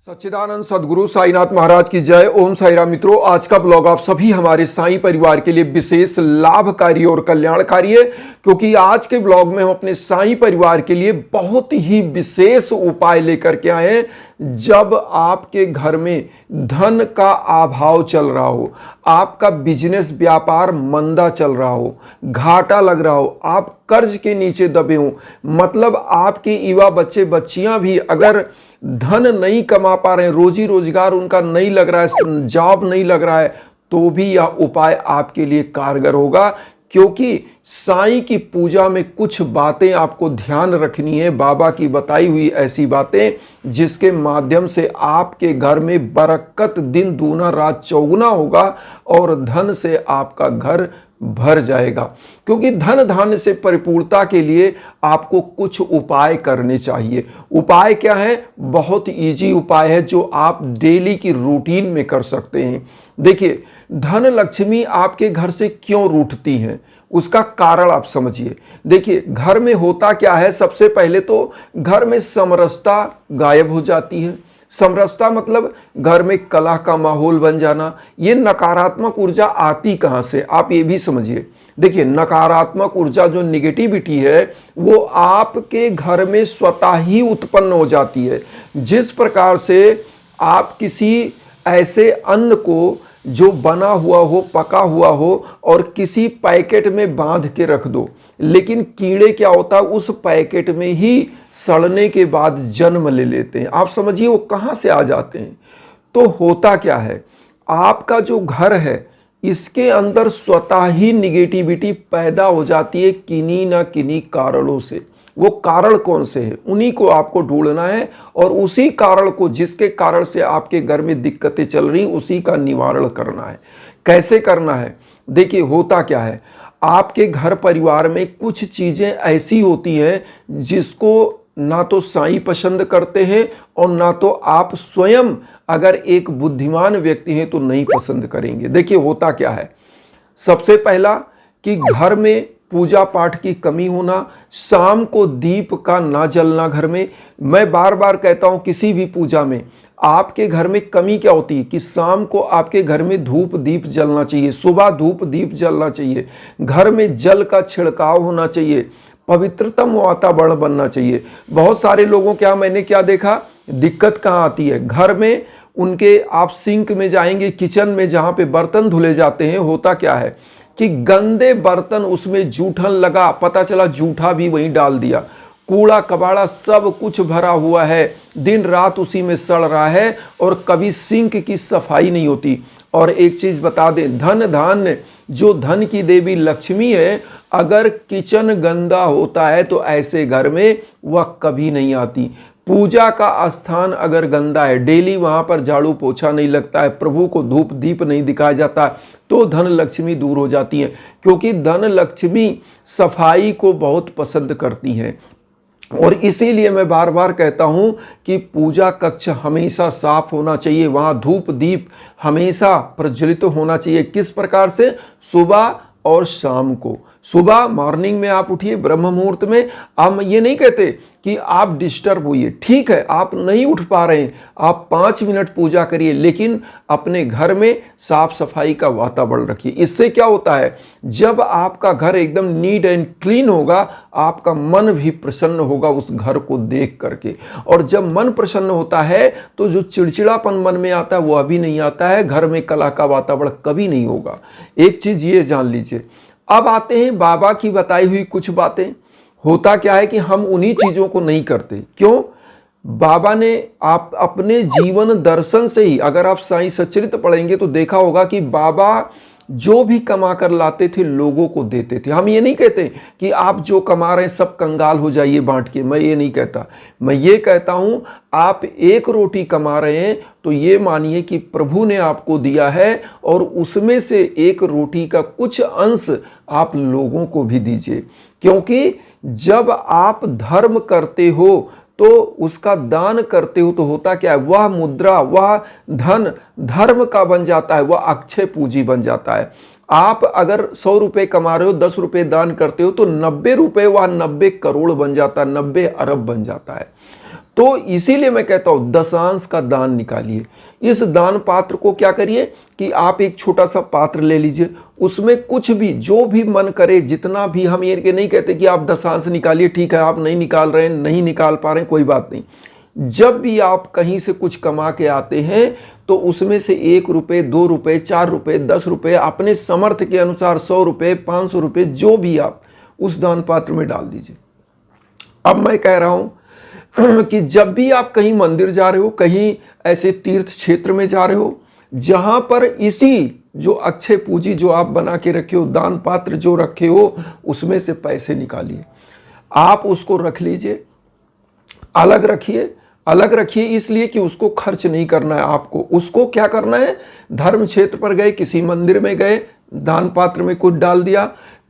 सच्चिदानंद सदगुरु साईनाथ महाराज की जय। ओम साई राम। मित्रों, आज का ब्लॉग आप सभी हमारे साईं परिवार के लिए विशेष लाभकारी और कल्याणकारी है, क्योंकि आज के ब्लॉग में हम अपने साईं परिवार के लिए बहुत ही विशेष उपाय लेकर के आए हैं। जब आपके घर में धन का अभाव चल रहा हो, आपका बिजनेस व्यापार मंदा चल रहा हो, घाटा लग रहा हो, आप कर्ज के नीचे दबे हो, मतलब आपके युवा बच्चे बच्चियां भी अगर धन नहीं कमा पा रहे हैं, रोजी रोजगार उनका नहीं लग रहा है, जॉब नहीं लग रहा है, तो भी यह उपाय आपके लिए कारगर होगा। क्योंकि साईं की पूजा में कुछ बातें आपको ध्यान रखनी है, बाबा की बताई हुई ऐसी बातें जिसके माध्यम से आपके घर में बरकत दिन दूना रात चौगुना होगा और धन से आपका घर भर जाएगा। क्योंकि धन धान्य से परिपूर्णता के लिए आपको कुछ उपाय करने चाहिए। उपाय क्या है? बहुत इजी उपाय है जो आप डेली की रूटीन में कर सकते हैं। देखिए, धन लक्ष्मी आपके घर से क्यों रूठती हैं, उसका कारण आप समझिए। देखिए, घर में होता क्या है, सबसे पहले तो घर में समरसता गायब हो जाती है। समरसता मतलब घर में कलह का माहौल बन जाना। ये नकारात्मक ऊर्जा आती कहाँ से, आप ये भी समझिए। देखिए, नकारात्मक ऊर्जा जो निगेटिविटी है वो आपके घर में स्वतः ही उत्पन्न हो जाती है। जिस प्रकार से आप किसी ऐसे अन्न को जो बना हुआ हो, पका हुआ हो और किसी पैकेट में बांध के रख दो, लेकिन कीड़े क्या होता है, उस पैकेट में ही सड़ने के बाद जन्म ले लेते हैं। आप समझिए वो कहाँ से आ जाते हैं। तो होता क्या है, आपका जो घर है इसके अंदर स्वतः ही निगेटिविटी पैदा हो जाती है किन्हीं ना किन्हीं कारणों से। वो कारण कौन से हैं, उन्हीं को आपको ढूंढना है और उसी कारण को, जिसके कारण से आपके घर में दिक्कतें चल रही, उसी का निवारण करना है। कैसे करना है? देखिए, होता क्या है, आपके घर परिवार में कुछ चीजें ऐसी होती हैं जिसको ना तो साईं पसंद करते हैं और ना तो आप स्वयं अगर एक बुद्धिमान व्यक्ति हैं तो नहीं पसंद करेंगे। देखिए, होता क्या है, सबसे पहला कि घर में पूजा पाठ की कमी होना, शाम को दीप का ना जलना घर में। मैं बार बार कहता हूं, किसी भी पूजा में आपके घर में कमी क्या होती है कि शाम को आपके घर में धूप दीप जलना चाहिए, सुबह धूप दीप जलना चाहिए, घर में जल का छिड़काव होना चाहिए, पवित्रतम वातावरण बनना चाहिए। बहुत सारे लोगों मैंने क्या देखा, दिक्कत कहाँ आती है, घर में उनके आप सिंक में जाएंगे, किचन में जहाँ पे बर्तन धुले जाते हैं, होता क्या है कि गंदे बर्तन, उसमें जूठन लगा, पता चला जूठा भी वहीं डाल दिया, कूड़ा कबाड़ा सब कुछ भरा हुआ है, दिन रात उसी में सड़ रहा है और कभी सिंक की सफाई नहीं होती। और एक चीज बता दें, धन धान्य जो धन की देवी लक्ष्मी है, अगर किचन गंदा होता है तो ऐसे घर में वह कभी नहीं आती। पूजा का स्थान अगर गंदा है, डेली वहां पर झाड़ू पोछा नहीं लगता है, प्रभु को धूप दीप नहीं दिखाया जाता, तो धन लक्ष्मी दूर हो जाती है। क्योंकि धन लक्ष्मी सफाई को बहुत पसंद करती हैं। और इसीलिए मैं बार बार कहता हूं कि पूजा कक्ष हमेशा साफ होना चाहिए, वहां धूप दीप हमेशा प्रज्वलित होना चाहिए। किस प्रकार से? सुबह और शाम को। सुबह मॉर्निंग में आप उठिए ब्रह्म मुहूर्त में। हम ये नहीं कहते कि आप डिस्टर्ब होइए, ठीक है, आप नहीं उठ पा रहे हैं, आप 5 मिनट पूजा करिए, लेकिन अपने घर में साफ सफाई का वातावरण रखिए। इससे क्या होता है, जब आपका घर एकदम नीट एंड क्लीन होगा, आपका मन भी प्रसन्न होगा उस घर को देख करके। और जब मन प्रसन्न होता है तो जो चिड़चिड़ापन मन में आता है वो अभी नहीं आता है, घर में कला का वातावरण कभी नहीं होगा। एक चीज ये जान लीजिए। अब आते हैं बाबा की बताई हुई कुछ बातें। होता क्या है कि हम उन्हीं चीजों को नहीं करते। क्यों? बाबा ने आप अपने जीवन दर्शन से ही, अगर आप साईं सच्चरित पढ़ेंगे तो देखा होगा कि बाबा जो भी कमा कर लाते थे लोगों को देते थे। हम ये नहीं कहते कि आप जो कमा रहे हैं सब कंगाल हो जाइए बांट के, मैं ये नहीं कहता। मैं ये कहता हूं, आप एक रोटी कमा रहे हैं तो ये मानिए कि प्रभु ने आपको दिया है और उसमें से एक रोटी का कुछ अंश आप लोगों को भी दीजिए। क्योंकि जब आप धर्म करते हो तो उसका दान करते हो तो होता क्या है, वह मुद्रा, वह धन धर्म का बन जाता है, वह अक्षय पूंजी बन जाता है। आप अगर 100 रुपए कमा रहे हो, 10 रुपए दान करते हो तो 90 रुपए वह 90 करोड़ बन जाता है, 90 अरब बन जाता है। तो इसीलिए मैं कहता हूं दशांश का दान निकालिए। इस दान पात्र को क्या करिए कि आप एक छोटा सा पात्र ले लीजिए, उसमें कुछ भी जो भी मन करे, जितना भी, हम ये नहीं कहते कि आप दशांश निकालिए, ठीक है आप नहीं निकाल रहे हैं, नहीं निकाल पा रहे हैं, कोई बात नहीं। जब भी आप कहीं से कुछ कमा के आते हैं तो उसमें से 1 रुपये, 2 रुपये, 4 रुपये, 10 रुपये अपने समर्थ के अनुसार 100 रुपये, 500 रुपये, जो भी आप उस दान पात्र में डाल दीजिए। अब मैं कह रहा हूं कि जब भी आप कहीं मंदिर जा रहे हो, कहीं ऐसे तीर्थ क्षेत्र में जा रहे हो जहां पर इसी जो अक्षय पूंजी जो आप बना के रखे हो, दान पात्र जो रखे हो, उसमें से पैसे निकालिए, आप उसको रख लीजिए, अलग रखिए। अलग रखिए इसलिए कि उसको खर्च नहीं करना है आपको। उसको क्या करना है, धर्म क्षेत्र पर गए, किसी मंदिर में गए, दान पात्र में कुछ डाल दिया,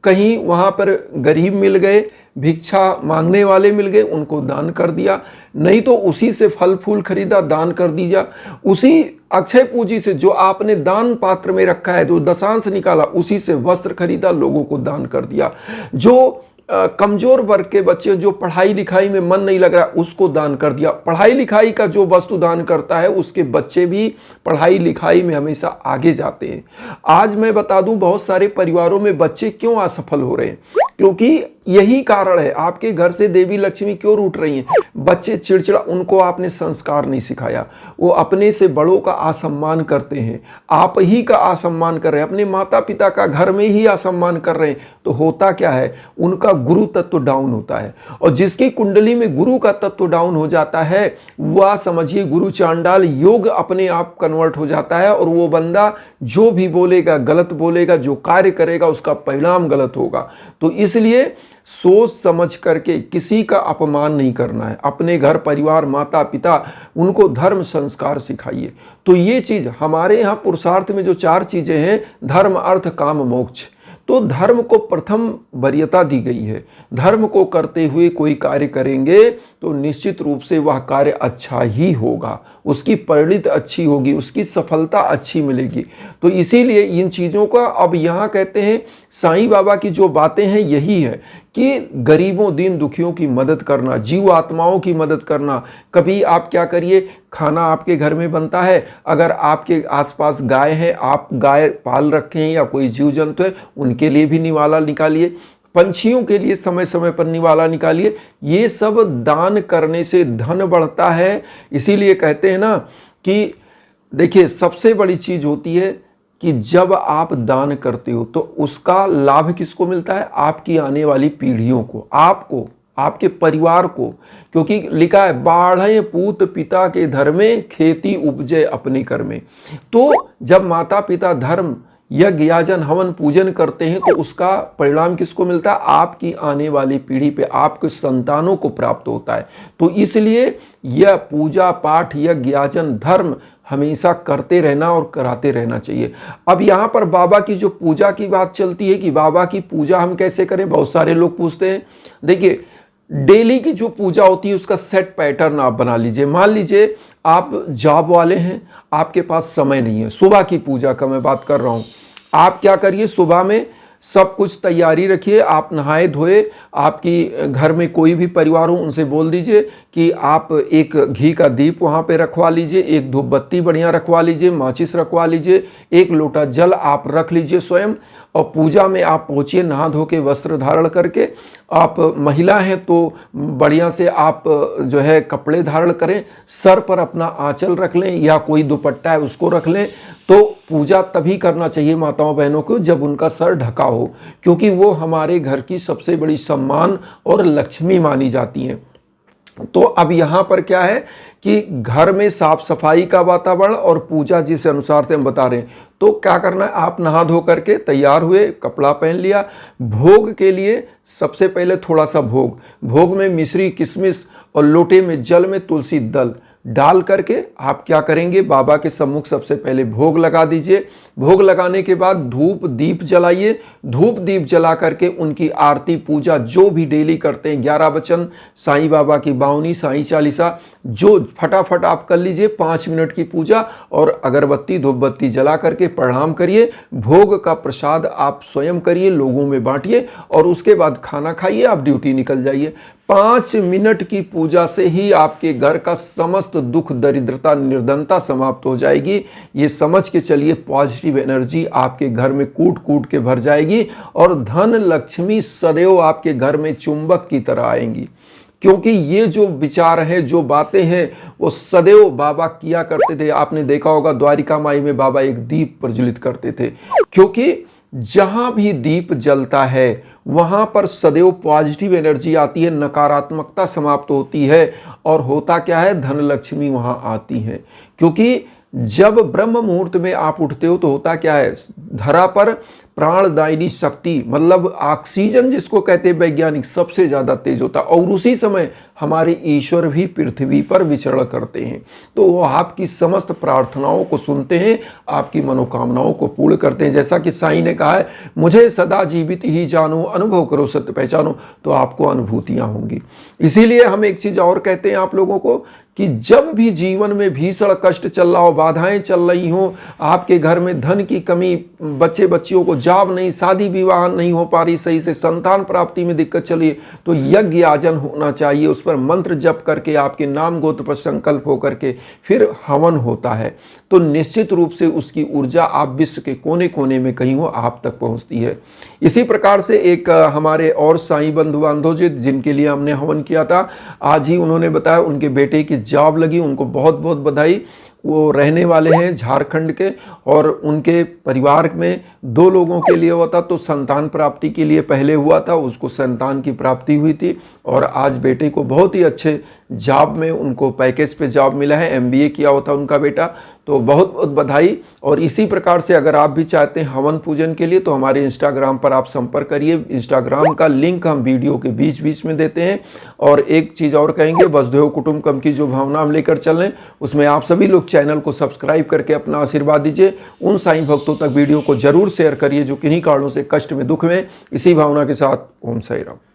कहीं वहां पर गरीब मिल गए, भिक्षा मांगने वाले मिल गए, उनको दान कर दिया। नहीं तो उसी से फल फूल खरीदा, दान कर दीजिए। उसी अक्षय पूंजी से जो आपने दान पात्र में रखा है, जो दशांश निकाला, उसी से वस्त्र खरीदा, लोगों को दान कर दिया। जो कमजोर वर्ग के बच्चे, जो पढ़ाई लिखाई में मन नहीं लग रहा, उसको दान कर दिया। पढ़ाई लिखाई का जो वस्तु दान करता है, उसके बच्चे भी पढ़ाई लिखाई में हमेशा आगे जाते हैं। आज मैं बता दूं, बहुत सारे परिवारों में बच्चे क्यों असफल हो रहे हैं, क्योंकि यही कारण है। आपके घर से देवी लक्ष्मी क्यों रूठ रही हैं? बच्चे चिड़चिड़ा, उनको आपने संस्कार नहीं सिखाया, वो अपने से बड़ों का असम्मान करते हैं, आप ही का असम्मान कर रहे हैं, अपने माता पिता का घर में ही असम्मान कर रहे हैं। तो होता क्या है, उनका गुरु तत्व डाउन होता है, और जिसकी कुंडली में गुरु का तत्व डाउन हो जाता है, वह समझिए गुरु चांडाल योग अपने आप कन्वर्ट हो जाता है, और वो बंदा जो भी बोलेगा गलत बोलेगा, जो कार्य करेगा उसका परिणाम गलत होगा। तो इसलिए सोच समझ करके किसी का अपमान नहीं करना है। अपने घर परिवार, माता पिता, उनको धर्म संस्कार सिखाइए। तो ये चीज हमारे यहाँ पुरुषार्थ में जो 4 चीजें हैं, धर्म अर्थ काम मोक्ष, तो धर्म को प्रथम वरीयता दी गई है। धर्म को करते हुए कोई कार्य करेंगे तो निश्चित रूप से वह कार्य अच्छा ही होगा, उसकी परिणति अच्छी होगी, उसकी सफलता अच्छी मिलेगी। तो इसीलिए इन चीज़ों का अब यहाँ कहते हैं, साईं बाबा की जो बातें हैं यही है कि गरीबों दीन दुखियों की मदद करना, जीव आत्माओं की मदद करना। कभी आप क्या करिए, खाना आपके घर में बनता है, अगर आपके आसपास गाय है, आप गाय पाल रखे हैं या कोई जीव जंतु है, उनके लिए भी निवाला निकालिए, पंछियों के लिए समय समय पर निवाला निकालिए। ये सब दान करने से धन बढ़ता है। इसीलिए कहते हैं ना कि देखिए, सबसे बड़ी चीज होती है कि जब आप दान करते हो तो उसका लाभ किसको मिलता है? आपकी आने वाली पीढ़ियों को, आपको, आपके परिवार को। क्योंकि लिखा है, बाढ़े पूत पिता के धर्मे, खेती उपजे अपने कर में। तो जब माता पिता धर्म, यज्ञ, याजन, हवन, पूजन करते हैं तो उसका परिणाम किसको मिलता है? आपकी आने वाली पीढ़ी पे, आपके संतानों को प्राप्त होता है। तो इसलिए यह पूजा पाठ, यज्ञ, याजन, धर्म हमेशा करते रहना और कराते रहना चाहिए। अब यहाँ पर बाबा की जो पूजा की बात चलती है कि बाबा की पूजा हम कैसे करें, बहुत सारे लोग पूछते हैं। देखिए, डेली की जो पूजा होती है उसका सेट पैटर्न आप बना लीजिए। मान लीजिए आप जॉब वाले हैं, आपके पास समय नहीं है, सुबह की पूजा का मैं बात कर रहा हूँ। आप क्या करिए, सुबह में सब कुछ तैयारी रखिए, आप नहाए धोए, आपकी घर में कोई भी परिवार हो उनसे बोल दीजिए कि आप एक घी का दीप वहाँ पे रखवा लीजिए, एक धूप बत्ती बढ़िया रखवा लीजिए, माचिस रखवा लीजिए, एक लोटा जल आप रख लीजिए स्वयं, और पूजा में आप पहुँचिए नहा धो के, वस्त्र धारण करके। आप महिला हैं तो बढ़िया से आप जो है कपड़े धारण करें, सर पर अपना आंचल रख लें या कोई दुपट्टा है उसको रख लें। तो पूजा तभी करना चाहिए माताओं बहनों को जब उनका सर ढका हो, क्योंकि वो हमारे घर की सबसे बड़ी सम्मान और लक्ष्मी मानी जाती हैं। तो अब यहाँ पर क्या है कि घर में साफ सफाई का वातावरण और पूजा जिस अनुसार से हम बता रहे हैं, तो क्या करना है, आप नहा धो करके तैयार हुए, कपड़ा पहन लिया। भोग के लिए सबसे पहले थोड़ा सा भोग में मिश्री, किशमिश और लोटे में जल में तुलसी दल डाल करके आप क्या करेंगे, बाबा के सम्मुख सबसे पहले भोग लगा दीजिए। भोग लगाने के बाद धूप दीप जलाइए। धूप दीप जला करके उनकी आरती पूजा जो भी डेली करते हैं, 11 वचन, साईं बाबा की बावनी, साईं चालीसा, जो फटाफट आप कर लीजिए 5 मिनट की पूजा, और अगरबत्ती धूप बत्ती जला करके प्रणाम करिए। भोग का प्रसाद आप स्वयं करिए, लोगों में बांटिए, और उसके बाद खाना खाइए, आप ड्यूटी निकल जाइए। 5 मिनट की पूजा से ही आपके घर का समस्त दुख, दरिद्रता, निर्धनता समाप्त हो जाएगी। ये समझ के चलिए, पॉजिटिव एनर्जी आपके घर में कूट कूट के भर जाएगी और धन लक्ष्मी सदैव आपके घर में चुंबक की तरह आएंगी। क्योंकि ये जो विचार हैं, जो बातें हैं, वो सदैव बाबा किया करते थे। आपने देखा होगा द्वारिका माई में बाबा एक दीप प्रज्वलित करते थे, क्योंकि जहां भी दीप जलता है वहां पर सदैव पॉजिटिव एनर्जी आती है, नकारात्मकता समाप्त होती है। और होता क्या है, धन लक्ष्मी वहां आती है। क्योंकि जब ब्रह्म मुहूर्त में आप उठते हो तो होता क्या है, धरा पर प्राणदायिनी शक्ति, मतलब ऑक्सीजन जिसको कहते हैं वैज्ञानिक, सबसे ज्यादा तेज होता है। और उसी समय हमारे ईश्वर भी पृथ्वी पर विचरण करते हैं। तो वो आपकी समस्त प्रार्थनाओं को सुनते हैं, आपकी मनोकामनाओं को पूर्ण करते हैं। जैसा कि साईं ने कहा है, मुझे सदा जीवित ही जानो, अनुभव करो सत्य पहचानो, तो आपको अनुभूतियां होंगी। इसीलिए हम एक चीज और कहते हैं आप लोगों को कि जब भी जीवन में भीषण कष्ट चल रहा हो, बाधाएं चल रही हो, आपके घर में धन की कमी, बच्चे बच्चियों को जॉब नहीं, शादी विवाह नहीं हो पा रही सही से, संतान प्राप्ति में दिक्कत चली, तो यज्ञ याजन होना चाहिए। उस पर मंत्र जप करके, आपके नाम गोत्र पर संकल्प हो करके फिर हवन होता है, तो निश्चित रूप से उसकी ऊर्जा आप विश्व के कोने कोने में कहीं हो आप तक पहुंचती है। इसी प्रकार से एक हमारे और साईं बंधु बांधव जी, जिनके लिए हमने हवन किया था, आज ही उन्होंने बताया उनके बेटे की जॉब लगी, उनको बहुत बहुत बधाई। वो रहने वाले हैं झारखंड के, और उनके परिवार में 2 लोगों के लिए हुआ था, तो संतान प्राप्ति के लिए पहले हुआ था, उसको संतान की प्राप्ति हुई थी। और आज बेटे को बहुत ही अच्छे जॉब में, उनको पैकेज पे जॉब मिला है, MBA किया हुआ था उनका बेटा, तो बहुत बहुत बधाई। और इसी प्रकार से अगर आप भी चाहते हैं हवन पूजन के लिए, तो हमारे इंस्टाग्राम पर आप संपर्क करिए। इंस्टाग्राम का लिंक हम वीडियो के बीच बीच में देते हैं। और एक चीज़ और कहेंगे, वसुधैव कुटुंबकम की जो भावना हम लेकर चल रहे हैं, उसमें आप सभी लोग चैनल को सब्सक्राइब करके अपना आशीर्वाद दीजिए। उन साईं भक्तों तक वीडियो को जरूर शेयर करिए जो किन्हीं कारणों से कष्ट में, दुख में। इसी भावना के साथ ओम साई राम।